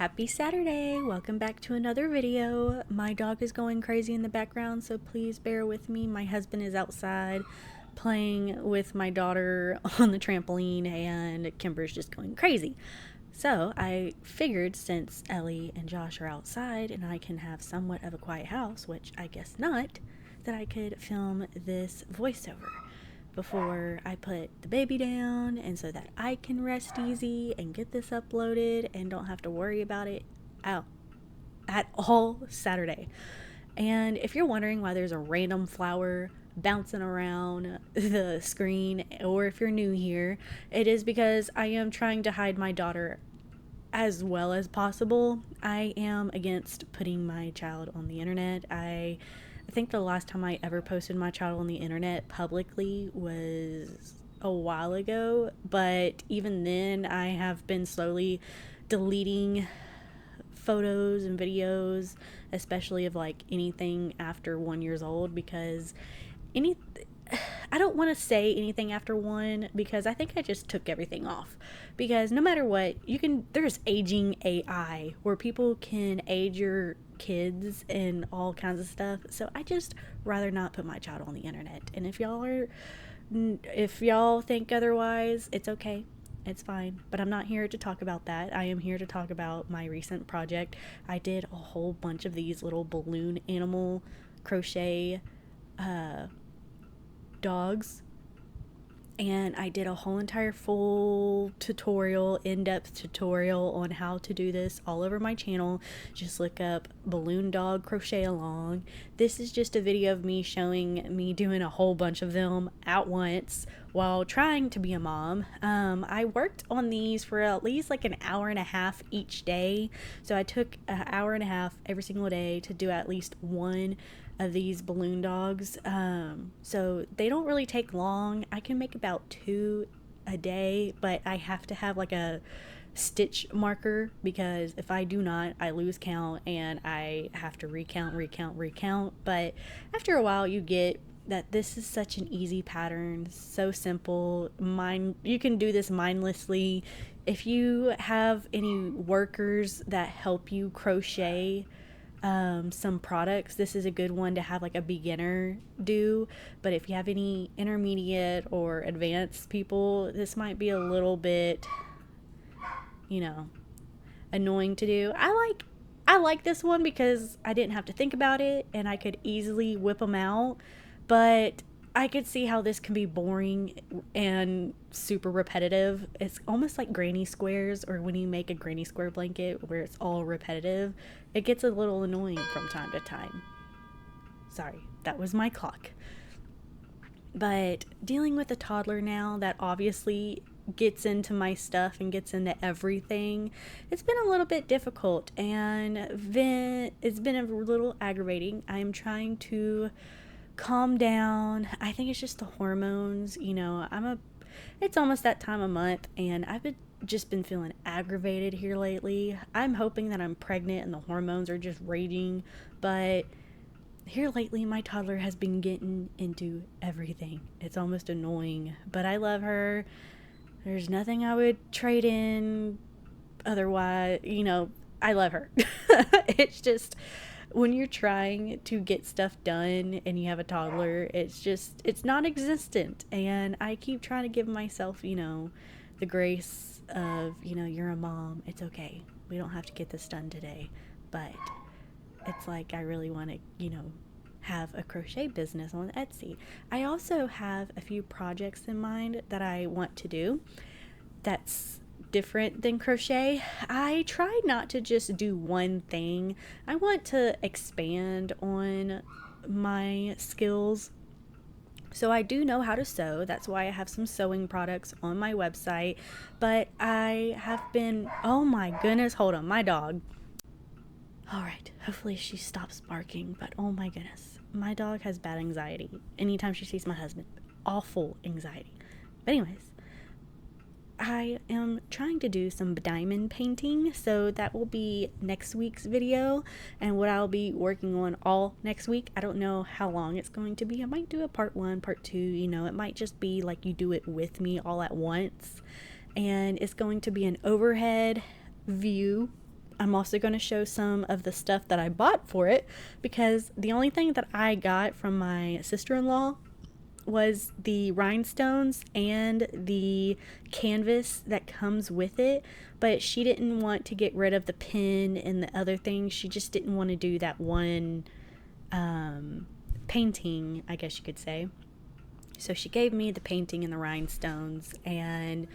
Happy Saturday! Welcome back to another video. My dog is going crazy in the background, so please bear with me. My husband is outside playing with my daughter on the trampoline and Kimber's just going crazy. So I figured since Ellie and Josh are outside and I can have somewhat of a quiet house, which I guess not, that I could film this voiceover before I put the baby down, and so that I can rest easy and get this uploaded and don't have to worry about it at all Saturday. And if you're wondering why there's a random flower bouncing around the screen, or if you're new here, it is because I am trying to hide my daughter as well as possible. I am against putting my child on the internet. I think the last time I ever posted my child on the internet publicly was a while ago, but even then I have been slowly deleting photos and videos, especially of like anything after 1 year old, because I don't want to say anything after one, because I think I just took everything off. Because no matter what, there's aging AI where people can age your kids and all kinds of stuff. So I just rather not put my child on the internet. And if y'all think otherwise, it's okay. It's fine. But I'm not here to talk about that. I am here to talk about my recent project. I did a whole bunch of these little balloon animal crochet dogs, and I did a whole entire full tutorial, in-depth tutorial on how to do this all over my channel. Just look up balloon dog crochet along. This is just a video of me showing me doing a whole bunch of them at once while trying to be a mom. I worked on these for at least like an hour and a half each day, so I took an hour and a half every single day to do at least one of these balloon dogs. So they don't really take long. I can make about 2 a day, but I have to have like a stitch marker, because if I do not, I lose count and I have to recount. But after a while you get that this is such an easy pattern, so simple. You can do this mindlessly. If you have any workers that help you crochet some products, this is a good one to have like a beginner do. But if you have any intermediate or advanced people, this might be a little bit, annoying to do. I like this one because I didn't have to think about it and I could easily whip them out. But I could see how this can be boring and super repetitive. It's almost like granny squares, or when you make a granny square blanket where it's all repetitive. It gets a little annoying from time to time. Sorry, that was my clock. But dealing with a toddler now that obviously gets into my stuff and gets into everything, it's been a little bit difficult, and it's been a little aggravating. I'm trying to calm down. I think it's just the hormones. It's almost that time of month, and I've just been feeling aggravated here lately. I'm hoping that I'm pregnant and the hormones are just raging, but here lately my toddler has been getting into everything. It's almost annoying, but I love her. There's nothing I would trade in otherwise. I love her. It's just, when you're trying to get stuff done and you have a toddler, it's non-existent. And I keep trying to give myself, the grace of, you're a mom. It's okay. We don't have to get this done today. But it's like, I really want to, have a crochet business on Etsy. I also have a few projects in mind that I want to do that's different than crochet. I try not to just do one thing. I want to expand on my skills. So I do know how to sew. That's why I have some sewing products on my website. But I have been, oh my goodness, hold on, my dog. All right, hopefully she stops barking, but oh my goodness, my dog has bad anxiety anytime she sees my husband. Awful anxiety. But anyways, I am trying to do some diamond painting, so that will be next week's video and what I'll be working on all next week. I don't know how long it's going to be. I might do a part 1, part 2, it might just be like you do it with me all at once. And it's going to be an overhead view I'm also going to show some of the stuff that I bought for it, because the only thing that I got from my sister-in-law was the rhinestones and the canvas that comes with it, but she didn't want to get rid of the pin and the other things. She just didn't want to do that one painting, I guess you could say. So she gave me the painting and the rhinestones, and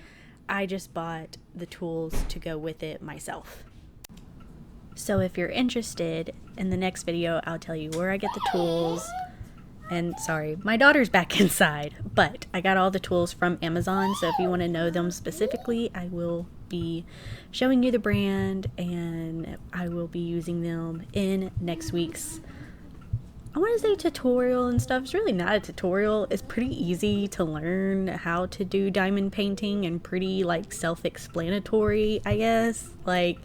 I just bought the tools to go with it myself. So if you're interested, in the next video I'll tell you where I get the tools. And sorry, my daughter's back inside, but I got all the tools from Amazon, so if you want to know them specifically, I will be showing you the brand, and I will be using them in next week's, I want to say, tutorial and stuff. It's really not a tutorial. It's pretty easy to learn how to do diamond painting and pretty like self-explanatory, I guess. Like,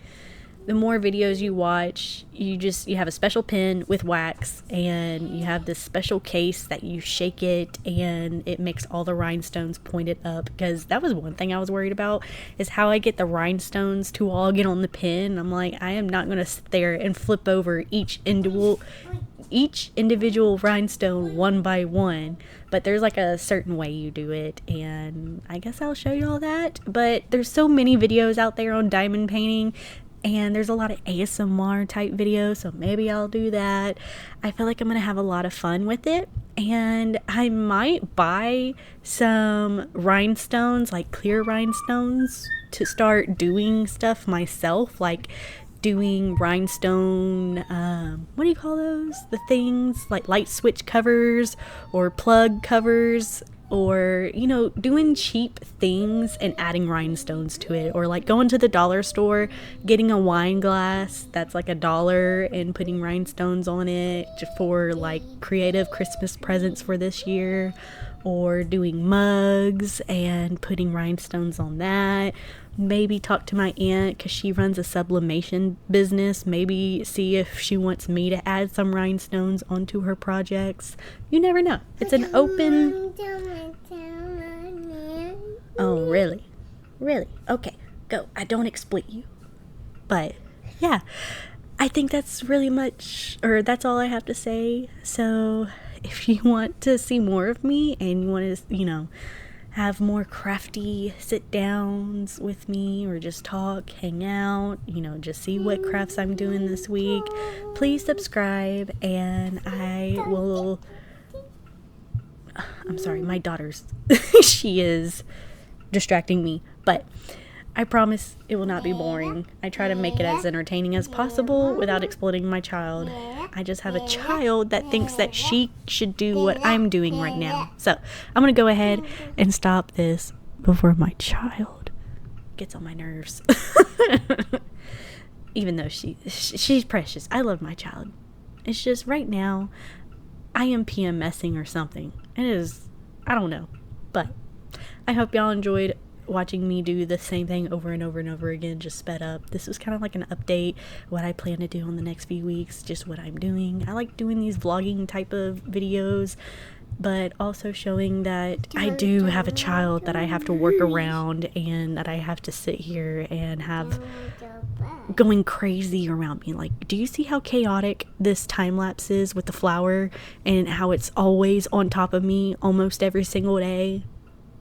the more videos you watch, you have a special pen with wax, and you have this special case that you shake it, and it makes all the rhinestones pointed up, because that was one thing I was worried about, is how I get the rhinestones to all get on the pen. I'm like, I am not going to sit there and flip over each individual rhinestone one by one, but there's like a certain way you do it, and I guess I'll show you all that. But there's so many videos out there on diamond painting, and there's a lot of ASMR type videos, so maybe I'll do that. I feel like I'm gonna have a lot of fun with it, and I might buy some rhinestones, like clear rhinestones, to start doing stuff myself, like doing rhinestone, what do you call those? The things like light switch covers or plug covers, or, you know, doing cheap things and adding rhinestones to it, or like going to the dollar store, getting a wine glass that's like $1 and putting rhinestones on it for like creative Christmas presents for this year, or doing mugs and putting rhinestones on that. Maybe talk to my aunt, because she runs a sublimation business. Maybe see if she wants me to add some rhinestones onto her projects. You never know. It's an open... Oh, really? Really? Okay, go. I don't exploit you. But, yeah. I think that's really much, or that's all I have to say. So, if you want to see more of me, and you want to, you know, have more crafty sit downs with me, or just talk, hang out, you know, just see what crafts I'm doing this week, please subscribe. And I will, I'm sorry, my daughter's she is distracting me, but I promise it will not be boring. I try to make it as entertaining as possible without exploiting my child. I just have a child that thinks that she should do what I'm doing right now. So I'm going to go ahead and stop this before my child gets on my nerves. Even though she's precious. I love my child. It's just right now I am PMSing or something. It is, I don't know. But I hope y'all enjoyed watching me do the same thing over and over and over again, just sped up. This was kind of like an update, what I plan to do in the next few weeks, just what I'm doing. I like doing these vlogging type of videos, but also showing that I do have a child that I have to work around, and that I have to sit here and have going crazy around me. Like, do you see how chaotic this time lapse is with the flower, and how it's always on top of me almost every single day?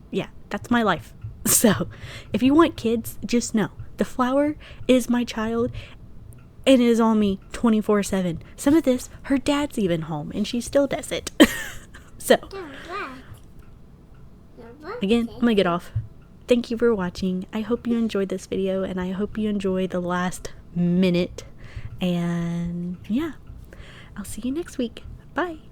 Yeah, that's my life. So, if you want kids, just know the flower is my child and is on me 24/7. Some of this, her dad's even home, and she still does it. So, again, I'm gonna get off. Thank you for watching. I hope you enjoyed this video, and I hope you enjoy the last minute. And yeah, I'll see you next week. Bye.